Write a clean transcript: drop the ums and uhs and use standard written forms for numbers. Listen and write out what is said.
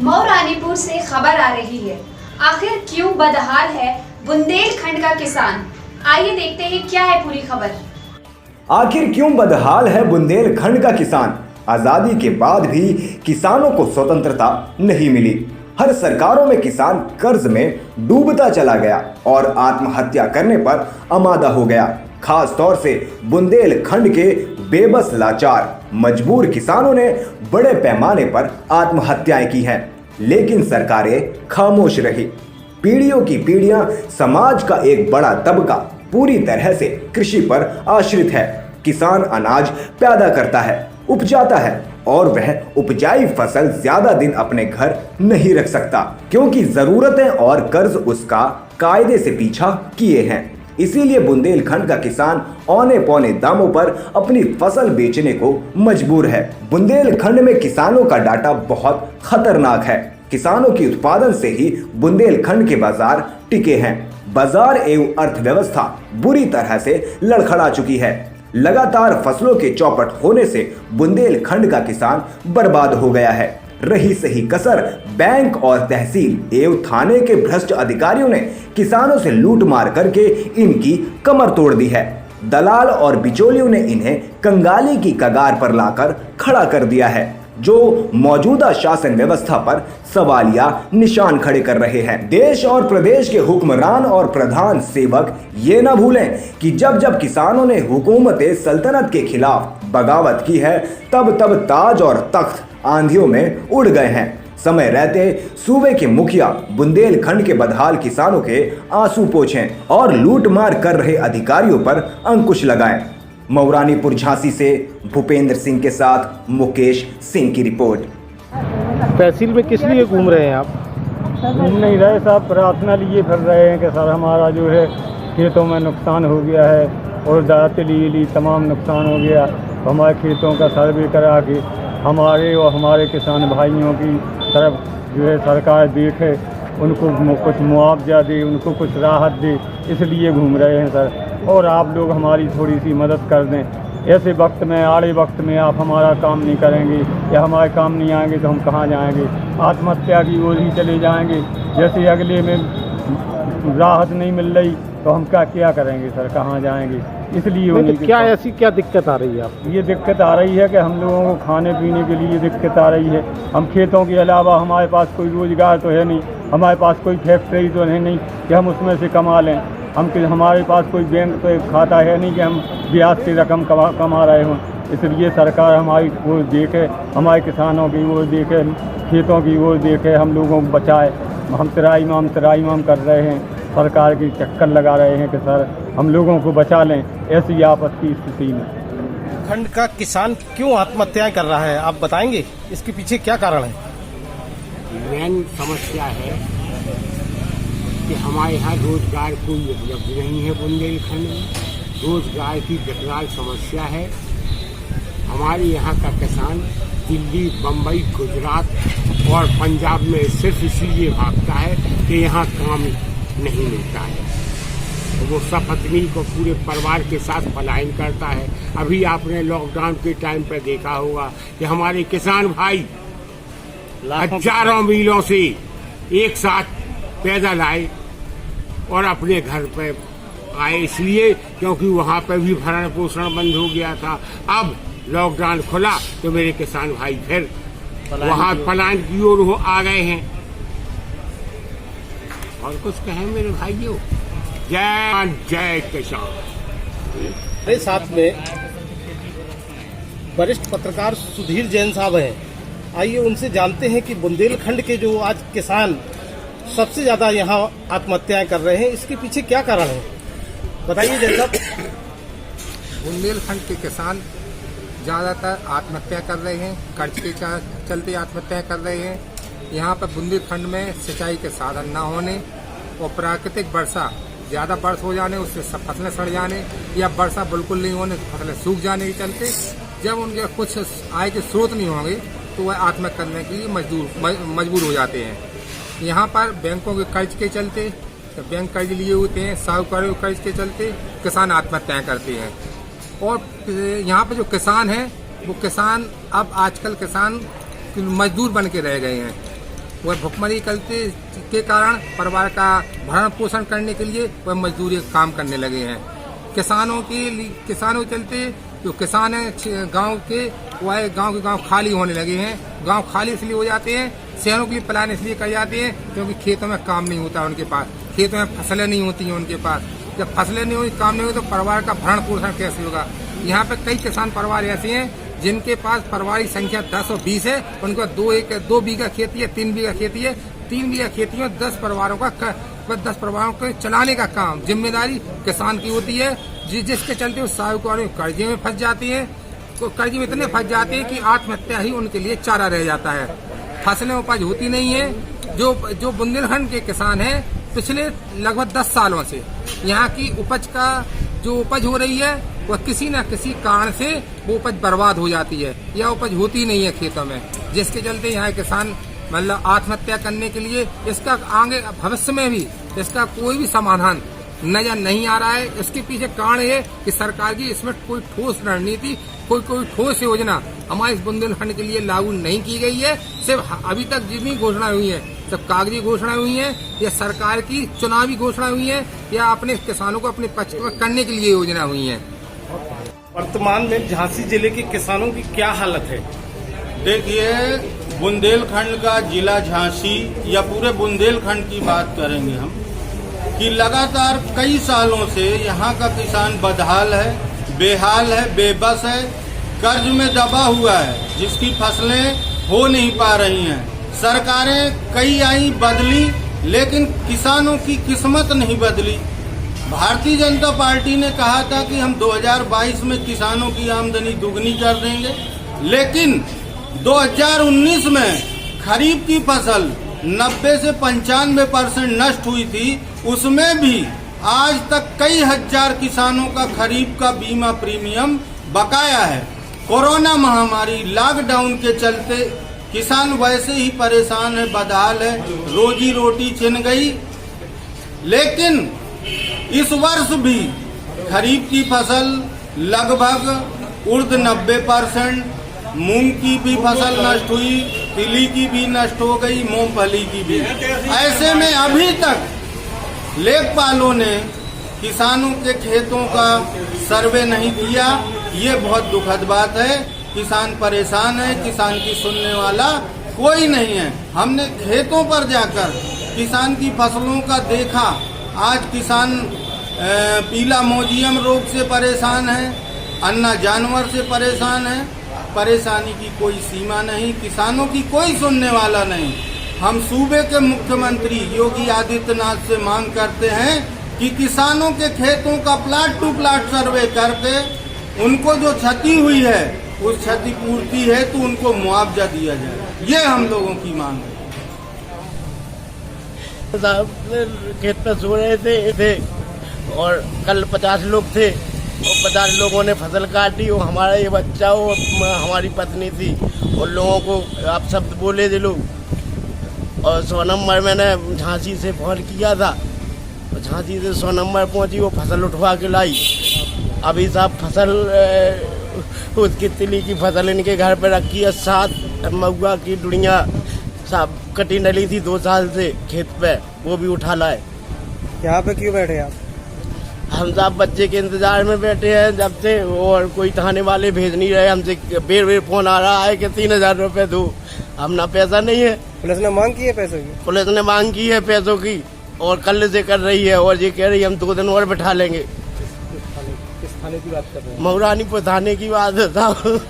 मऊ से खबर आ रही है। आखिर क्यों बदहाल है बुंदेलखंड का किसान? आइए देखते हैं क्या है पूरी खबर। आखिर क्यों बदहाल है बुंदेलखंड का किसान? आजादी के बाद भी किसानों को स्वतंत्रता नहीं मिली। हर सरकारों में किसान कर्ज में डूबता चला गया और आत्महत्या करने पर आमादा हो गया। खास तौर से बुंदेलखंड के बेबस लाचार मजबूर किसानों ने बड़े पैमाने पर आत्महत्याएं की हैं, लेकिन सरकारें खामोश रही। पीढ़ियों की पीढ़ियां समाज का एक बड़ा तबका पूरी तरह से कृषि पर आश्रित है। किसान अनाज पैदा करता है, उपजाता है और वह उपजाई फसल ज्यादा दिन अपने घर नहीं रख सकता, क्योंकि जरूरतें और कर्ज उसका कायदे से पीछा किए हैं। इसीलिए बुंदेलखंड का किसान औने पौने दामों पर अपनी फसल बेचने को मजबूर है। बुंदेलखंड में किसानों का डाटा बहुत खतरनाक है। किसानों की उत्पादन से ही बुंदेलखंड के बाजार टिके हैं। बाजार एवं अर्थव्यवस्था बुरी तरह से लड़खड़ा चुकी है। लगातार फसलों के चौपट होने से बुंदेलखंड का किसान बर्बाद हो गया है। रही सही कसर बैंक और तहसील एवं थाने के भ्रष्ट अधिकारियों ने किसानों से लूट मार करके इनकी कमर तोड़ दी है। दलाल और बिचौलियों ने इन्हें कंगाली की कगार पर लाकर खड़ा कर दिया है, जो मौजूदा शासन व्यवस्था पर सवालिया निशान खड़े कर रहे हैं। देश और प्रदेश के हुक्मरान और प्रधान सेवक ये न भूलें कि जब जब किसानों ने हुकूमत सल्तनत के खिलाफ बगावत की है, तब तब ताज और तख्त आंधियों में उड़ गए हैं। समय रहते सूबे के मुखिया बुंदेलखंड के बदहाल किसानों के आंसू पोंछें और लूटमार कर रहे अधिकारियों पर अंकुश लगाएं। मऊ झांसी से भूपेंद्र सिंह के साथ मुकेश सिंह की रिपोर्ट। तहसील में किस लिए घूम रहे हैं आप? घूम नहीं रहे साहब, प्रार्थना लिए फिर रहे हैं कि सर हमारा जो है खेतों में नुकसान हो गया है और दातली तमाम नुकसान हो गया। तो हमारे खेतों का सर्वे करा के हमारे और हमारे किसान भाइयों की तरफ जो है सरकार देखे, उनको कुछ मुआवजा दे, उनको कुछ राहत दे, इसलिए घूम रहे हैं सर। और आप लोग हमारी थोड़ी सी मदद कर दें। ऐसे वक्त में, आड़े वक्त में आप हमारा काम नहीं करेंगे या हमारे काम नहीं आएंगे तो हम कहाँ जाएंगे? आत्महत्या की ओर ही चले जाएंगे। जैसे अगले में राहत नहीं मिल रही तो हम क्या करेंगे सर, कहाँ जाएंगे? इसलिए क्या ऐसी क्या दिक्कत आ रही है आप? ये दिक्कत आ रही है कि हम लोगों को खाने पीने के लिए दिक्कत आ रही है। हम खेतों के अलावा हमारे पास कोई रोजगार तो है नहीं, हमारे पास कोई फैक्ट्री तो है नहीं कि हम उसमें से कमा लें। हमारे पास कोई बैंक पे खाता है नहीं कि हम ब्याज से रकम कमा रहे हों। इसलिए सरकार हमारी वो देखे, हमारे किसानों की वो देखे, खेतों की वो देखे, हम लोगों को बचाए। हम तराईमाम कर रहे हैं, सरकार की चक्कर लगा रहे हैं कि सर हम लोगों को बचा लें ऐसी आपद की स्थिति में। खंड का किसान क्यों आत्महत्याएं कर रहा है, आप बताएंगे? इसके पीछे क्या कारण है? मेन समस्या है कि हमारे यहाँ रोजगार कोई उपलब्ध नहीं है। बुंदेलखंड में रोजगार की विकराल समस्या है। हमारे यहाँ का किसान दिल्ली, बम्बई, गुजरात और पंजाब में सिर्फ इसीलिए भागता है कि यहाँ काम नहीं मिलता है। वो सपत्नी को पूरे परिवार के साथ पलायन करता है। अभी आपने लॉकडाउन के टाइम पर देखा होगा कि हमारे किसान भाई हजारों मीलों से एक साथ पैदल आए और अपने घर पे आए, इसलिए क्योंकि वहाँ पे भी भरण पोषण बंद हो गया था। अब लॉकडाउन खुला तो मेरे किसान भाई फिर वहाँ पलायन की ओर आ गए हैं। और कुछ कहें मेरे भाइयों? जय किसान। मेरे साथ में वरिष्ठ पत्रकार सुधीर जैन साहब हैं। आइए उनसे जानते हैं कि बुंदेलखंड के जो आज किसान सबसे ज्यादा यहाँ आत्महत्याएं कर रहे हैं, इसके पीछे क्या कारण है, बताइए जैन साहब। बुंदेलखंड के किसान ज़्यादातर आत्महत्या कर रहे हैं, कर्ज के चलते आत्महत्या कर रहे हैं। यहाँ पर बुंदेलखंड में सिंचाई के साधन न होने और प्राकृतिक वर्षा ज़्यादा बरस हो जाने, उससे सब फसलें सड़ जाने या वर्षा बिल्कुल नहीं होने, फसलें सूख जाने के चलते जब उनके कुछ आय के स्रोत नहीं होंगे तो वह आत्महत्या करने के लिए मजबूर हो जाते हैं। यहाँ पर बैंकों के कर्ज के चलते, तो बैंक कर्ज लिए होते हैं, साहूकारों के कर्ज के चलते किसान आत्महत्याएं करते हैं। और यहाँ पर जो किसान हैं वो किसान अब आजकल किसान मजदूर बन के रह गए हैं। वह भुखमरी करते के कारण परिवार का भरण पोषण करने के लिए वह मजदूरी काम करने लगे हैं। किसानों चलते जो किसान है गांव के वह गांव खाली होने लगे हैं। गांव खाली इसलिए हो जाते हैं, शहरों के लिए पलायन इसलिए कर जाते हैं क्योंकि खेतों में काम नहीं होता उनके पास, खेतों में फसलें नहीं होती हैं उनके पास। जब फसलें नहीं होती, काम नहीं होती तो परिवार का भरण पोषण कैसे होगा। यहाँ पे कई किसान परिवार ऐसे हैं जिनके पास परिवार की संख्या 10 और 20 है, उनके पास 2 बीघा खेती है, 3 बीघा खेती है। 3 बीघा खेती में 10 परिवारों को चलाने का काम जिम्मेदारी किसान की होती है, जिसके चलते वो साहूकारों कर्जे में फंस जाते हैं। तो कर्जे में इतने फंस जाते हैं कि आत्महत्या ही उनके लिए चारा रह जाता है। फसलें उपज होती नहीं है। जो बुंदेलखंड के किसान हैं पिछले लगभग 10 सालों से यहाँ की उपज का जो उपज हो रही है वह किसी न किसी कारण से वो उपज बर्बाद हो जाती है या उपज होती नहीं है खेतों में, जिसके चलते यहाँ किसान मतलब आत्महत्या करने के लिए इसका आगे भविष्य में भी इसका कोई भी समाधान नजर नहीं आ रहा है। इसके पीछे कारण है कि सरकार की इसमें कोई ठोस रणनीति, कोई ठोस योजना हमारे इस बुंदेलखंड के लिए लागू नहीं की गई है। सिर्फ अभी तक जितनी घोषणाएं हुई हैं सब कागजी घोषणाएं हुई हैं या सरकार की चुनावी घोषणाएं हुई हैं या अपने किसानों को अपने पक्ष में करने के लिए योजना हुई है। वर्तमान में झांसी जिले के किसानों की क्या हालत है? देखिए, बुंदेलखंड का जिला झांसी या पूरे बुंदेलखंड की बात करेंगे हम कि लगातार कई सालों से यहाँ का किसान बदहाल है, बेहाल है, बेबस है, कर्ज में दबा हुआ है, जिसकी फसलें हो नहीं पा रही हैं। सरकारें कई आई बदली, लेकिन किसानों की किस्मत नहीं बदली। भारतीय जनता पार्टी ने कहा था कि हम 2022 में किसानों की आमदनी दुगनी कर देंगे, लेकिन 2019 में खरीफ की फसल 90 से 95% नष्ट हुई थी। उसमें भी आज तक कई हजार किसानों का खरीफ का बीमा प्रीमियम बकाया है। कोरोना महामारी लॉकडाउन के चलते किसान वैसे ही परेशान है, बदहाल है, रोजी रोटी छिन गई। लेकिन इस वर्ष भी खरीफ की फसल लगभग उर्द 90%, मूंग की भी फसल नष्ट हुई, तिली की भी नष्ट हो गई, मूंगफली की भी। ऐसे में अभी तक लेखपालों ने किसानों के खेतों का सर्वे नहीं किया। ये बहुत दुखद बात है। किसान परेशान है, किसान की सुनने वाला कोई नहीं है। हमने खेतों पर जाकर किसान की फसलों का देखा। आज किसान पीला मोजियम रोग से परेशान है, अन्ना जानवर से परेशान है। परेशानी की कोई सीमा नहीं, किसानों की कोई सुनने वाला नहीं। हम सूबे के मुख्यमंत्री योगी आदित्यनाथ से मांग करते हैं कि किसानों के खेतों का प्लाट टू प्लाट सर्वे करके उनको जो क्षति हुई है उस क्षतिपूर्ति है तो उनको मुआवजा दिया जाए। ये हम लोगों की मांग है। साहब खेत पे सो रहे थे और कल 50 लोग थे और 50 लोगों ने फसल काटी और हमारा ये बच्चा वो हमारी पत्नी थी और लोगों को आप शब्द बोले थे लोग। और 100 नंबर मैंने झांसी से फोन किया था, झांसी से 100 नंबर पहुंची, वो फसल उठवा के लाई। अभी साहब फसल उसकी तिली की फसल इनके घर पे रखी है, 7 महुआ की डुड़िया साहब कटी डली थी 2 साल से खेत पे, वो भी उठा लाए। यहाँ पे क्यों बैठे आप? हम साहब बच्चे के इंतजार में बैठे हैं जब से, और कोई थाने वाले भेज नहीं रहे। हमसे बेर फोन आ रहा है कि 3000 रुपये दो, हम ना पैसा नहीं है। पुलिस ने मांग की है पैसों की? पुलिस ने मांग की है पैसों की और कल से कर रही है और ये कह रही है हम 2 दिन और बैठा लेंगे। किस थाने की बात कर रहे हैं? मऊरानीपुर थाने की बात है साहब।